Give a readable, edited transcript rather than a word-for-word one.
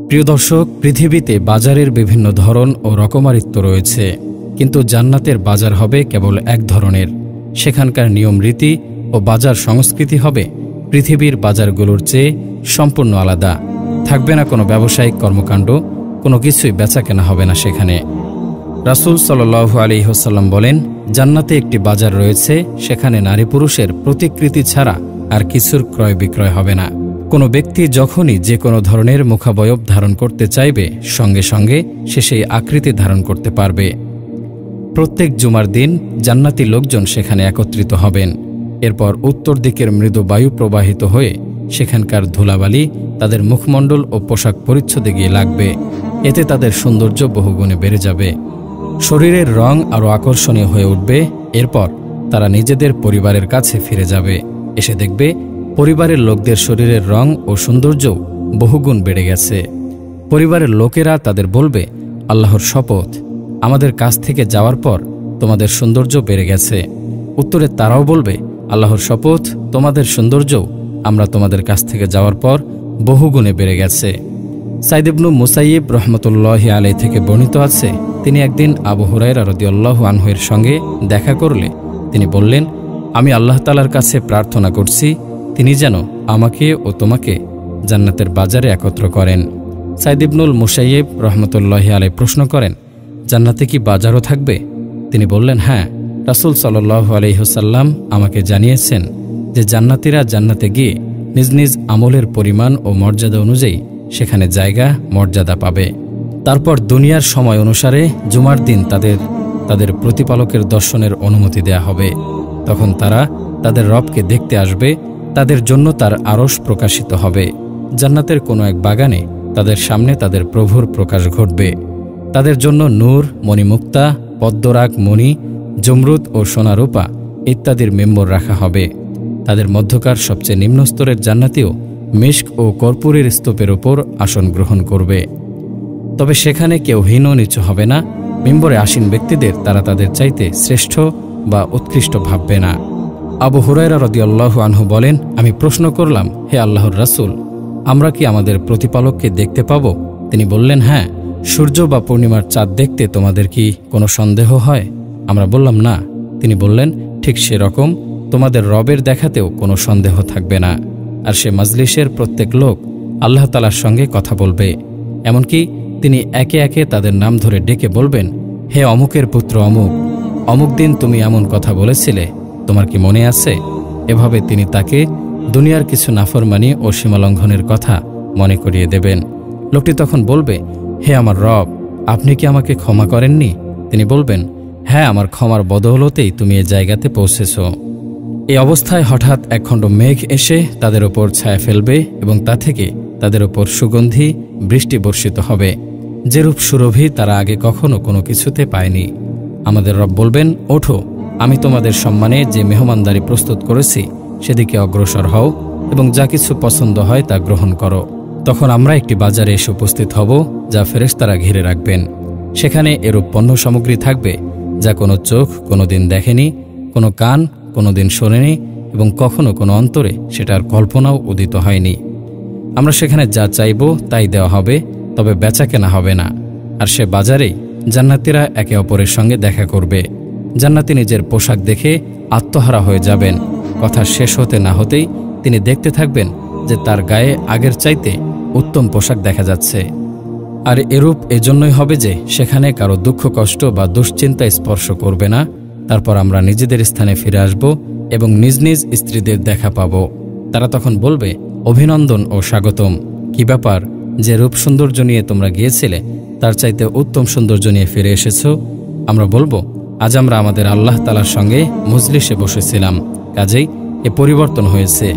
প্রিয় দর্শক, পৃথিবীতে বাজারের বিভিন্ন ধরন ও রকমারিত্ব রয়েছে, কিন্তু জান্নাতের বাজার হবে কেবল এক ধরনের। সেখানকার নিয়ম রীতি ও বাজার সংস্কৃতি হবে পৃথিবীর বাজারগুলোর চেয়ে সম্পূর্ণ আলাদা। থাকবে না কোনো ব্যবসায়িক কর্মকাণ্ড, কোনো কিছুই বেচাকেনা হবে না সেখানে। রাসূল সাল্লাল্লাহু আলাইহি ওয়াসাল্লাম বলেন, জান্নাতে একটি বাজার রয়েছে, সেখানে নারী পুরুষের প্রতিকৃতি ছাড়া আর কিছুর ক্রয় বিক্রয় হবে না। কোনো ব্যক্তি যখনই যে কোনো ধরনের মুখাবয়ব ধারণ করতে চাইবে, সঙ্গে সঙ্গে সে সেই আকৃতি ধারণ করতে পারবে। প্রত্যেক জুমার দিন জান্নাতি লোকজন সেখানে একত্রিত হবেন। এরপর উত্তর দিকের মৃদু বায়ু প্রবাহিত হয়ে সেখানকার ধুলাবালি তাদের মুখমণ্ডল ও পোশাক পরিচ্ছদে গিয়ে লাগবে। এতে তাদের সৌন্দর্য বহুগুণে বেড়ে যাবে, শরীরের রং আরও আকর্ষণীয় হয়ে উঠবে। এরপর তারা নিজেদের পরিবারের কাছে ফিরে যাবে, এসে দেখবে পরিবারের লোকদের শরীরের রং ও সৌন্দর্যও বহুগুণ বেড়ে গেছে। পরিবারের লোকেরা তাদের বলবে, আল্লাহর শপথ, আমাদের কাছ থেকে যাওয়ার পর তোমাদের সৌন্দর্য বেড়ে গেছে। উত্তরে তারাও বলবে, আল্লাহর শপথ, তোমাদের সৌন্দর্যও আমরা তোমাদের কাছ থেকে যাওয়ার পর বহুগুণে বেড়ে গেছে। সাইদ ইবনু মুসাইয়িব রহমতুল্লাহি আলাইহি থেকে বর্ণিত আছে, তিনি একদিন আবু হুরায়রা রাদিয়াল্লাহু আনহু এর সঙ্গে দেখা করলে তিনি বললেন, আমি আল্লাহ তাআলার কাছে প্রার্থনা করছি তিনি যেন আমাকে ও তোমাকে জান্নাতের বাজারে একত্র করেন। সাইদ ইবনুল মুসাইয়িব রহমতুল্লাহি আলাইহি প্রশ্ন করেন, জান্নাতে কি বাজারও থাকবে? তিনি বললেন, হ্যাঁ, রাসূল সাল্লাল্লাহু আলাইহি ওয়াসাল্লাম আমাকে জানিয়েছেন যে জান্নাতীরা জান্নাতে গিয়ে নিজ নিজ আমলের পরিমাণ ও মর্যাদা অনুযায়ী সেখানে জায়গা মর্যাদা পাবে। তারপর দুনিয়ার সময় অনুসারে জুমার দিন তাদের প্রতিপালকের দর্শনের অনুমতি দেয়া হবে। তখন তারা তাদের রবকে দেখতে আসবে, তাদের জন্য তার আরশ প্রকাশিত হবে। জান্নাতের কোনো এক বাগানে তাদের সামনে তাদের প্রভুর প্রকাশ ঘটবে। তাদের জন্য নূর, মণিমুক্তা, পদ্মরাগ মণি, জমরুদ ও সোনারূপা ইত্যাদির মেম্বর রাখা হবে। তাদের মধ্যকার সবচেয়ে নিম্ন স্তরের জান্নাতীও মিশক ও কর্পূরের স্তূপের ওপর আসন গ্রহণ করবে। তবে সেখানে কেউ হীন নিচু হবে না। মেম্বরে আসীন ব্যক্তিদের তারা তাদের চাইতে শ্রেষ্ঠ বা উৎকৃষ্ট ভাববে না। আবু হুরায়রা রাদিয়াল্লাহু আনহু বলেন, আমি প্রশ্ন করলাম, হে আল্লাহর রাসূল, আমরা কি আমাদের প্রতিপালককে দেখতে পাব? তিনি বললেন, হ্যাঁ, সূর্য বা পূর্ণিমার চাঁদ দেখতে তোমাদের কি কোনো সন্দেহ হয়? আমরা বললাম, না। তিনি বললেন, ঠিক সেরকম তোমাদের রবের দেখাতেও কোনো সন্দেহ থাকবে না। আর সে মাজলিসের প্রত্যেক লোক আল্লাহ তাআলার সঙ্গে কথা বলবে। এমনকি তিনি একে একে তাদের নাম ধরে ডেকে বলবেন, হে অমুকের পুত্র অমুক, অমুক দিন তুমি এমন কথা বলেছিলে, তোমার কি মনে আছে? এভাবে তিনি তাকে দুনিয়ার কিছু নাফরমানি ও সীমালঙ্ঘনের কথা মনে করিয়ে দেবেন। লোকটি তখন বলবে, হে আমার রব, আপনি কি আমাকে ক্ষমা করেননি? তিনি বলবেন, হ্যাঁ, আমার ক্ষমার বদৌলতেই তুমি এ জায়গাতে পৌঁছেছ। এই অবস্থায় হঠাৎ একখণ্ড মেঘ এসে তাদের ওপর ছায়া ফেলবে এবং তা থেকে তাদের ওপর সুগন্ধি বৃষ্টি বর্ষিত হবে, যেরূপ সুরভি তারা আগে কখনো কোনো কিছুতে পায়নি। আমাদের রব বলবেন, ওঠো, আমি তোমাদের সম্মানে যে মেহমানদারি প্রস্তুত করেছি সেদিকে অগ্রসর হও এবং যা কিছু পছন্দ হয় তা গ্রহণ করো। তখন আমরা একটি বাজারে এসে উপস্থিত হব, যা ফেরেশতারা ঘিরে রাখবেন। সেখানে এরূপ পণ্য সামগ্রী থাকবে যা কোনো চোখ কোনোদিন দেখেনি, কোনো কান কোনোদিন শোনেনি এবং কখনো কোনো অন্তরে সেটার কল্পনাও উদিত হয়নি। আমরা সেখানে যা চাইব তাই দেওয়া হবে, তবে বেচা কেনা হবে না। আর সে বাজারেই জান্নাতীরা একে অপরের সঙ্গে দেখা করবে। জান্নাতি নিজের পোশাক দেখে আত্মহারা হয়ে যাবেন। কথা শেষ হতে না হতেই তিনি দেখতে থাকবেন যে তার গায়ে আগের চাইতে উত্তম পোশাক দেখা যাচ্ছে। আর এরূপ এজন্যই হবে যে সেখানে কারো দুঃখ কষ্ট বা দুশ্চিন্তা স্পর্শ করবে না। তারপর আমরা নিজেদের স্থানে ফিরে আসব এবং নিজ নিজ স্ত্রীদের দেখা পাব। তারা তখন বলবে, অভিনন্দন ও স্বাগতম, কি ব্যাপার, যে রূপ সৌন্দর্য নিয়ে তোমরা গিয়েছিলে তার চাইতে উত্তম সৌন্দর্য নিয়ে ফিরে এসেছ? আমরা বলবো, আজ আমরা আমাদের আল্লাহ তাআলার সঙ্গে মজলিসে বসেছিলাম, কাজেই এ পরিবর্তন হয়েছে।